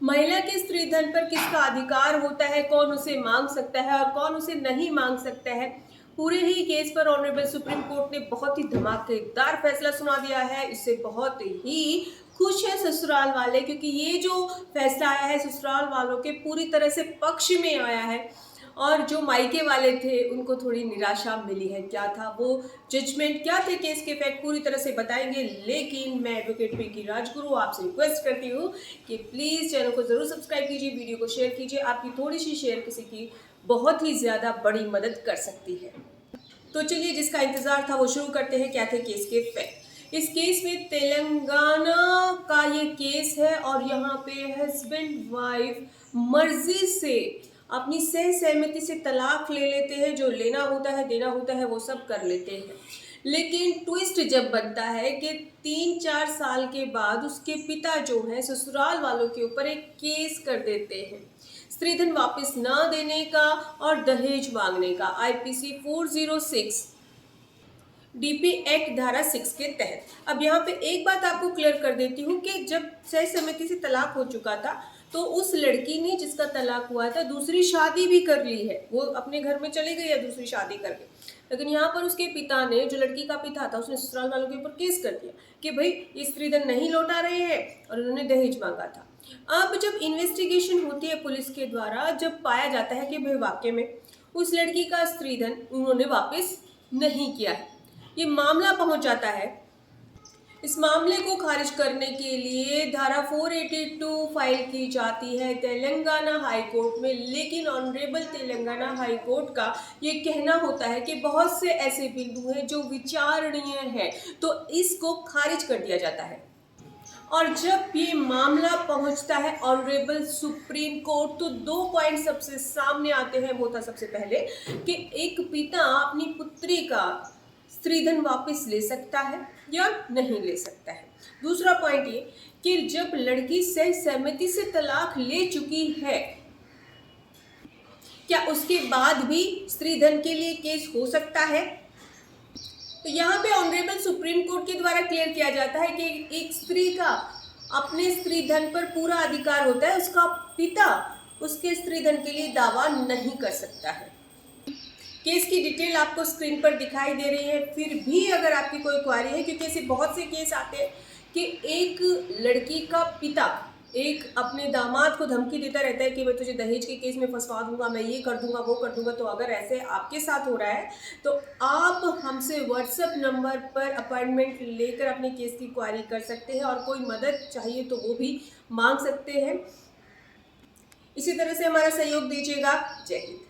महिला के स्त्री धन पर किसका अधिकार होता है, कौन उसे मांग सकता है और कौन उसे नहीं मांग सकता है। पूरे ही केस पर ऑनरेबल सुप्रीम कोर्ट ने बहुत ही धमाकेदार फैसला सुना दिया है। इससे बहुत ही खुश है ससुराल वाले, क्योंकि ये जो फैसला आया है ससुराल वालों के पूरी तरह से पक्ष में आया है और जो मायके वाले थे उनको थोड़ी निराशा मिली है। क्या था वो जजमेंट, क्या थे केस के फैक्ट, पूरी तरह से बताएंगे। लेकिन मैं एडवोकेट पिंकी राजगुरु आपसे रिक्वेस्ट करती हूँ कि प्लीज़ चैनल को ज़रूर सब्सक्राइब कीजिए, वीडियो को शेयर कीजिए। आपकी थोड़ी सी शेयर किसी की बहुत ही ज़्यादा बड़ी मदद कर सकती है। तो चलिए, जिसका इंतज़ार था वो शुरू करते हैं। क्या थे केस के फैक्ट। इस केस में तेलंगाना का ये केस है और यहाँ पे हस्बैंड वाइफ मर्जी से अपनी सह सहमति से तलाक ले लेते हैं। जो लेना होता है, देना होता है, वो सब कर लेते हैं। लेकिन ट्विस्ट जब बनता है कि 3-4 साल के बाद उसके पिता जो है ससुराल वालों के ऊपर एक केस कर देते हैं स्त्रीधन वापस ना देने का और दहेज मांगने का। आईपीसी 406 डीपी एक्ट धारा 6 के तहत। अब यहाँ पे एक बात आपको क्लियर कर देती हूँ कि जब सह सहमति से तलाक हो चुका था तो उस लड़की ने जिसका तलाक हुआ था दूसरी शादी भी कर ली है। वो अपने घर में चली गई है दूसरी शादी करके। लेकिन यहाँ पर उसके पिता ने, जो लड़की का पिता था, उसने ससुराल वालों के ऊपर केस कर दिया कि भाई ये स्त्रीधन नहीं लौटा रहे हैं और उन्होंने दहेज मांगा था। अब जब इन्वेस्टिगेशन होती है पुलिस के द्वारा, जब पाया जाता है कि भाई वाकई में उस लड़की का स्त्रीधन उन्होंने वापस नहीं किया है, ये मामला पहुंच जाता है। इस मामले को खारिज करने के लिए धारा 482 फाइल की जाती है तेलंगाना हाई कोर्ट में। लेकिन ऑनरेबल तेलंगाना हाई कोर्ट का ये कहना होता है कि बहुत से ऐसे बिंदु हैं जो विचारणीय है, तो इसको खारिज कर दिया जाता है। और जब ये मामला पहुंचता है ऑनरेबल सुप्रीम कोर्ट, तो 2 पॉइंट सबसे सामने आते हैं। वो था सबसे पहले कि एक पिता अपनी पुत्री का स्त्रीधन वापस ले सकता है या नहीं ले सकता है। दूसरा पॉइंट ये कि जब लड़की सह सहमति से तलाक ले चुकी है, क्या उसके बाद भी स्त्रीधन के लिए केस हो सकता है। तो यहाँ पे ऑनरेबल सुप्रीम कोर्ट के द्वारा क्लियर किया जाता है कि एक स्त्री का अपने स्त्रीधन पर पूरा अधिकार होता है, उसका पिता उसके स्त्रीधन के लिए दावा नहीं कर सकता है। केस की डिटेल आपको स्क्रीन पर दिखाई दे रही है। फिर भी अगर आपकी कोई क्वारी है, क्योंकि ऐसे बहुत से केस आते हैं कि एक लड़की का पिता एक अपने दामाद को धमकी देता रहता है कि मैं तुझे दहेज के केस में फंसवा दूंगा, मैं ये कर दूंगा, वो कर दूंगा। तो अगर ऐसे आपके साथ हो रहा है तो आप हमसे व्हाट्सएप नंबर पर अपॉइंटमेंट लेकर अपने केस की क्वारी कर सकते हैं और कोई मदद चाहिए तो वो भी मांग सकते हैं। इसी तरह से हमारा सहयोग दीजिएगा। जय हिंद।